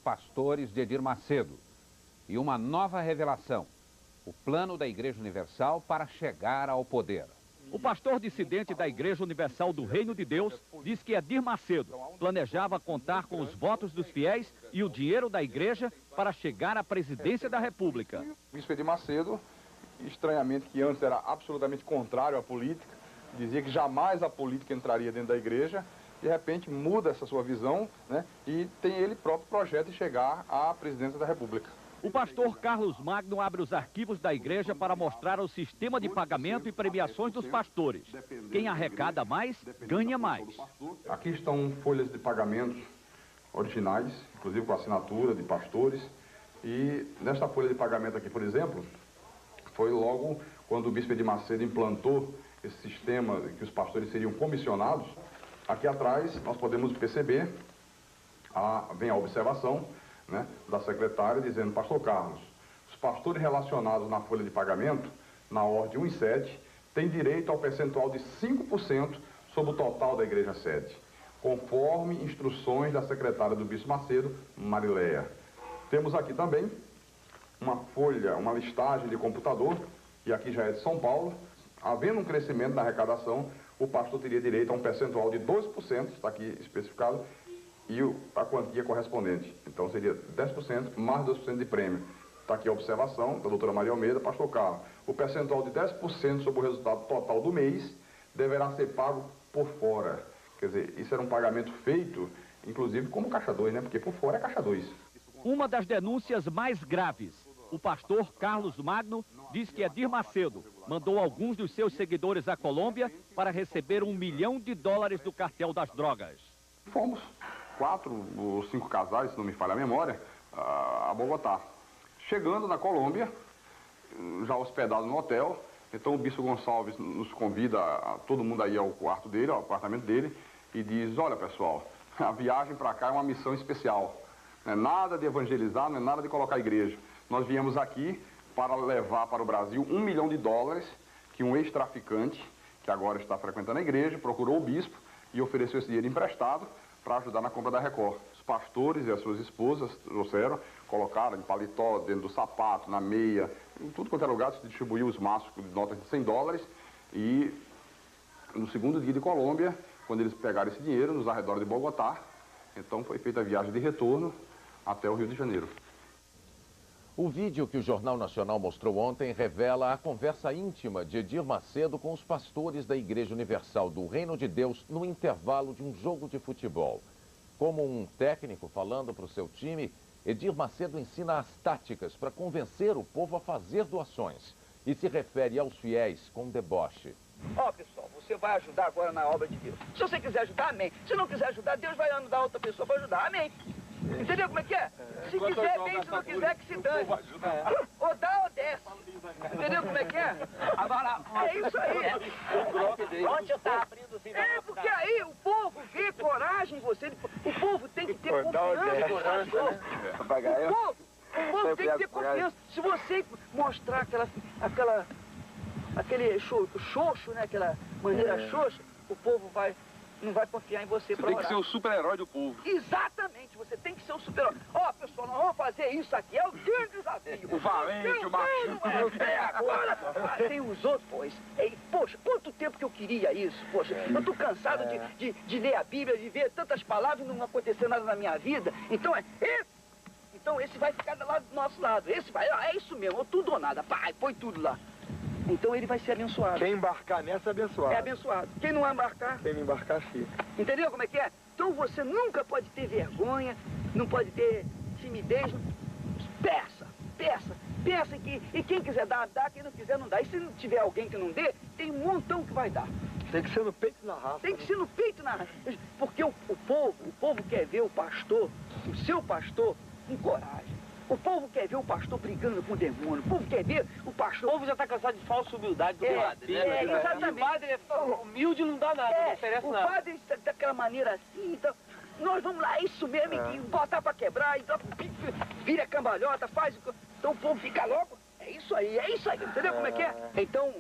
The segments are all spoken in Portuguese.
pastores de Edir Macedo. E uma nova revelação: o plano da Igreja Universal para chegar ao poder. O pastor dissidente da Igreja Universal do Reino de Deus diz que Edir Macedo planejava contar com os votos dos fiéis e o dinheiro da igreja para chegar à presidência da República. O bispo Edir Macedo, estranhamente, que antes era absolutamente contrário à política, dizia que jamais a política entraria dentro da igreja, de repente muda essa sua visão, né, e tem ele próprio projeto de chegar à presidência da República. O pastor Carlos Magno abre os arquivos da igreja para mostrar o sistema de pagamento e premiações dos pastores. Quem arrecada mais, ganha mais. Aqui estão folhas de pagamentos originais, inclusive com assinatura de pastores. E nesta folha de pagamento aqui, por exemplo, foi logo quando o bispo Edir Macedo implantou esse sistema que os pastores seriam comissionados. Aqui atrás nós podemos perceber, vem a observação, né, da secretária dizendo: pastor Carlos, os pastores relacionados na folha de pagamento, na ordem 1 e 7, têm direito ao percentual de 5% sobre o total da igreja sede, conforme instruções da secretária do bispo Macedo, Marileia. Temos aqui também uma folha, uma listagem de computador, e aqui já é de São Paulo. Havendo um crescimento na arrecadação, o pastor teria direito a um percentual de 2%, está aqui especificado, e a quantia correspondente. Então seria 10% mais 2% de prêmio. Está aqui a observação da doutora Maria Almeida, pastor Carlos. O percentual de 10% sobre o resultado total do mês deverá ser pago por fora. Quer dizer, isso era um pagamento feito, inclusive, como caixa 2, né? Porque por fora é caixa 2. Uma das denúncias mais graves. O pastor Carlos Magno diz que Edir Macedo mandou alguns dos seus seguidores à Colômbia para receber $1 milhão do cartel das drogas. Fomos 4 ou 5 casais, se não me falha a memória, a Bogotá. Chegando na Colômbia, já hospedado no hotel, então o bispo Gonçalves nos convida, todo mundo aí ao quarto dele, ao apartamento dele, e diz: olha pessoal, a viagem para cá é uma missão especial. Não é nada de evangelizar, não é nada de colocar a igreja. Nós viemos aqui para levar para o Brasil $1 milhão que um ex-traficante, que agora está frequentando a igreja, procurou o bispo e ofereceu esse dinheiro emprestado para ajudar na compra da Record. Os pastores e as suas esposas trouxeram, colocaram em paletó, dentro do sapato, na meia, em tudo quanto era lugar, se distribuiu os maços de notas de $100. E no segundo dia de Colômbia, quando eles pegaram esse dinheiro, nos arredores de Bogotá, então foi feita a viagem de retorno até o Rio de Janeiro. O vídeo que o Jornal Nacional mostrou ontem revela a conversa íntima de Edir Macedo com os pastores da Igreja Universal do Reino de Deus no intervalo de um jogo de futebol. Como um técnico falando para o seu time, Edir Macedo ensina as táticas para convencer o povo a fazer doações e se refere aos fiéis com deboche. Ó, pessoal, você vai ajudar agora na obra de Deus. Se você quiser ajudar, amém. Se não quiser ajudar, Deus vai ajudar outra pessoa para ajudar, amém. Entendeu como é que é? Se quiser, bem, se não quiser, que se dane. Ou dá ou desce. Entendeu como é que é? Agora, é isso aí. Onde está abrindo os É, porque aí o povo vê coragem em você. O povo tem que ter confiança. O povo tem que ter confiança. Se você mostrar aquele xoxo, né? Aquela maneira xoxa, o povo não vai confiar em você para orar. Você tem que ser o super-herói do povo. Exatamente, você tem que ser o super-herói. Ó, pessoal, nós vamos fazer isso aqui, é o grande desafio. O valente, o macho. Agora, tem os outros, poxa, quanto tempo que eu queria isso, poxa. Eu tô cansado de ler a Bíblia, de ver tantas palavras e não acontecer nada na minha vida. Então, esse vai ficar lá do nosso lado. Esse vai, é isso mesmo, tudo ou nada. Pai, põe tudo lá. Então ele vai ser abençoado. Quem embarcar nessa é abençoado. É abençoado. Quem não embarcar... Quem não embarcar, fica. Entendeu como é que é? Então você nunca pode ter vergonha, não pode ter timidez. Peça e quem quiser dar, dá, quem não quiser não dá. E se não tiver alguém que não dê, tem um montão que vai dar. Tem que ser no peito e na raça. Tem que ser no peito e na raça. Porque o povo quer ver o pastor, o seu pastor, com coragem. O povo quer ver o pastor brigando com o demônio. O povo quer ver o pastor... O povo já está cansado de falsa humildade do padre, né? Exatamente. O padre é humilde, não dá nada, não oferece nada. O padre daquela maneira assim, então... Nós vamos lá, é isso mesmo, e botar para quebrar, então vira cambalhota, faz... Então o povo fica louco. É isso aí, entendeu como é que é? Então,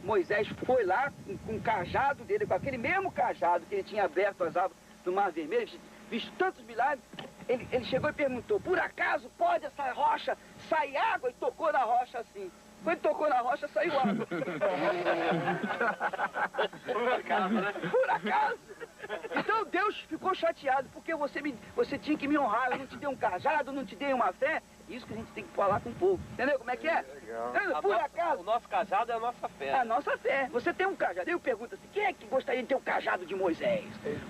Moisés foi lá com o cajado dele, com aquele mesmo cajado que ele tinha aberto as águas do Mar Vermelho, visto tantos milagres, Ele chegou e perguntou, por acaso pode essa rocha sair água? E tocou na rocha assim. Quando tocou na rocha, saiu água. Por acaso, né? Por acaso. Então Deus ficou chateado, porque você tinha que me honrar. Eu não te dei um cajado, não te dei uma fé. Isso que a gente tem que falar com o povo. Entendeu como é que é? Legal. Por acaso. O nosso cajado é a nossa fé. É a nossa fé. Você tem um cajado. Eu pergunto assim, quem é que gostaria de ter um cajado de Moisés?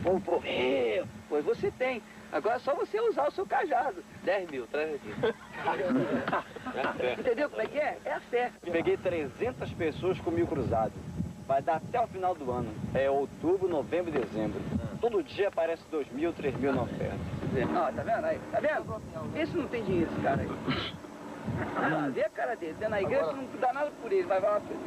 O povo, eu. Pois você tem. Agora é só você usar o seu cajado. 10 mil, 3 mil. Entendeu como é que é? É a fé. Peguei 300 pessoas com 1000 cruzados. Vai dar até o final do ano. É outubro, novembro e dezembro. Todo dia aparece 2.000, 3.000 na oferta. Ó, tá vendo aí? Tá vendo? Esse não tem dinheiro, esse cara aí. Ah, vê a cara dele. Você na igreja você não dá nada por ele, vai lá por ele.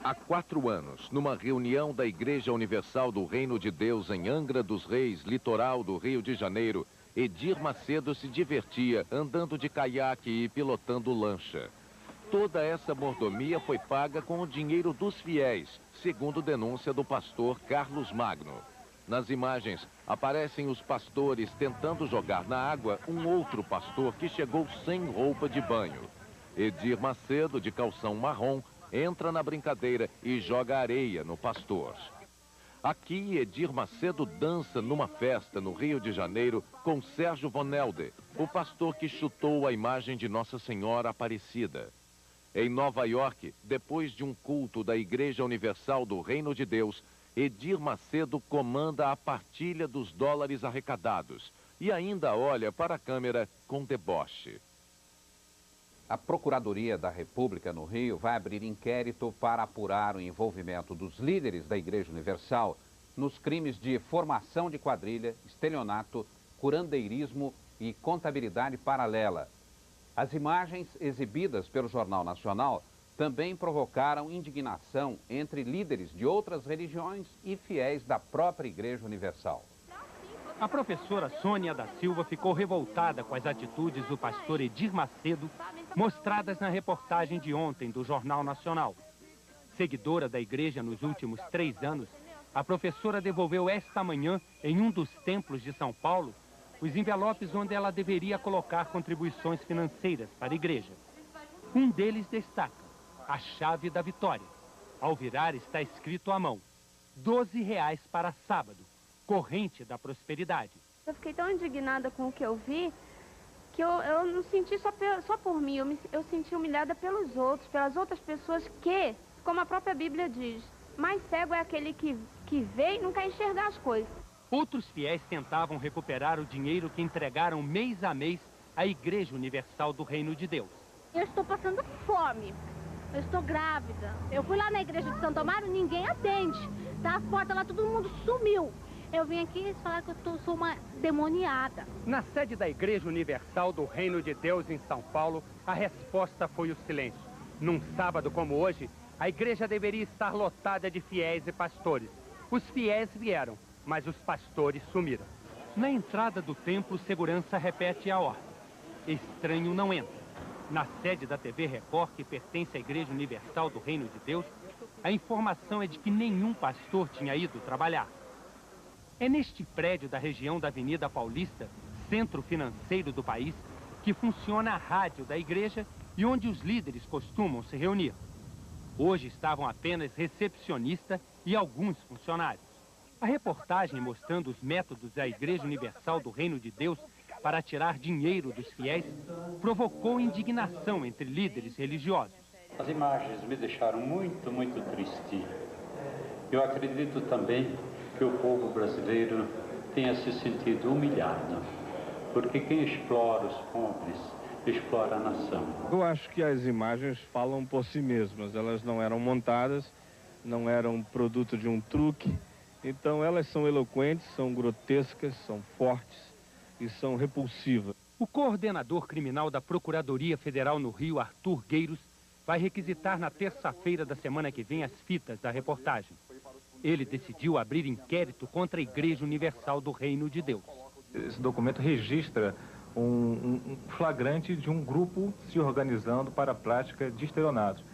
Há 4 anos, numa reunião da Igreja Universal do Reino de Deus em Angra dos Reis, litoral do Rio de Janeiro, Edir Macedo se divertia andando de caiaque e pilotando lancha. Toda essa mordomia foi paga com o dinheiro dos fiéis, segundo denúncia do pastor Carlos Magno. Nas imagens, aparecem os pastores tentando jogar na água um outro pastor que chegou sem roupa de banho. Edir Macedo, de calção marrom, entra na brincadeira e joga areia no pastor. Aqui, Edir Macedo dança numa festa no Rio de Janeiro com Sérgio Vonelde, o pastor que chutou a imagem de Nossa Senhora Aparecida. Em Nova York, depois de um culto da Igreja Universal do Reino de Deus, Edir Macedo comanda a partilha dos dólares arrecadados e ainda olha para a câmera com deboche. A Procuradoria da República no Rio vai abrir inquérito para apurar o envolvimento dos líderes da Igreja Universal nos crimes de formação de quadrilha, estelionato, curandeirismo e contabilidade paralela. As imagens exibidas pelo Jornal Nacional também provocaram indignação entre líderes de outras religiões e fiéis da própria Igreja Universal. A professora Sônia da Silva ficou revoltada com as atitudes do pastor Edir Macedo, mostradas na reportagem de ontem do Jornal Nacional. Seguidora da igreja nos últimos 3 anos, a professora devolveu esta manhã, em um dos templos de São Paulo, os envelopes onde ela deveria colocar contribuições financeiras para a igreja. Um deles destaca a chave da vitória. Ao virar está escrito à mão, R$12 para sábado, corrente da prosperidade. Eu fiquei tão indignada com o que eu vi, que eu não senti só por mim, eu senti humilhada pelos outros, pelas outras pessoas que, como a própria Bíblia diz, mais cego é aquele que vê e não quer enxergar as coisas. Outros fiéis tentavam recuperar o dinheiro que entregaram mês a mês à Igreja Universal do Reino de Deus. Eu estou passando fome, eu estou grávida. Eu fui lá na igreja de Santo Amaro, ninguém atende. Tá a porta lá, todo mundo sumiu. Eu vim aqui e eles falaram que eu sou uma demoniada. Na sede da Igreja Universal do Reino de Deus em São Paulo, a resposta foi o silêncio. Num sábado como hoje, a igreja deveria estar lotada de fiéis e pastores. Os fiéis vieram, mas os pastores sumiram. Na entrada do templo, segurança repete a ordem. Estranho não entra. Na sede da TV Record, que pertence à Igreja Universal do Reino de Deus, a informação é de que nenhum pastor tinha ido trabalhar. É neste prédio da região da Avenida Paulista, centro financeiro do país, que funciona a rádio da igreja e onde os líderes costumam se reunir. Hoje estavam apenas recepcionista e alguns funcionários. A reportagem mostrando os métodos da Igreja Universal do Reino de Deus para tirar dinheiro dos fiéis provocou indignação entre líderes religiosos. As imagens me deixaram muito, muito triste. Eu acredito também que o povo brasileiro tenha se sentido humilhado, porque quem explora os pobres explora a nação. Eu acho que as imagens falam por si mesmas, elas não eram montadas, não eram produto de um truque, então elas são eloquentes, são grotescas, são fortes e são repulsivas. O coordenador criminal da Procuradoria Federal no Rio, Arthur Gueiros, vai requisitar na terça-feira da semana que vem as fitas da reportagem. Ele decidiu abrir inquérito contra a Igreja Universal do Reino de Deus. Esse documento registra um flagrante de um grupo se organizando para a prática de estelionatos.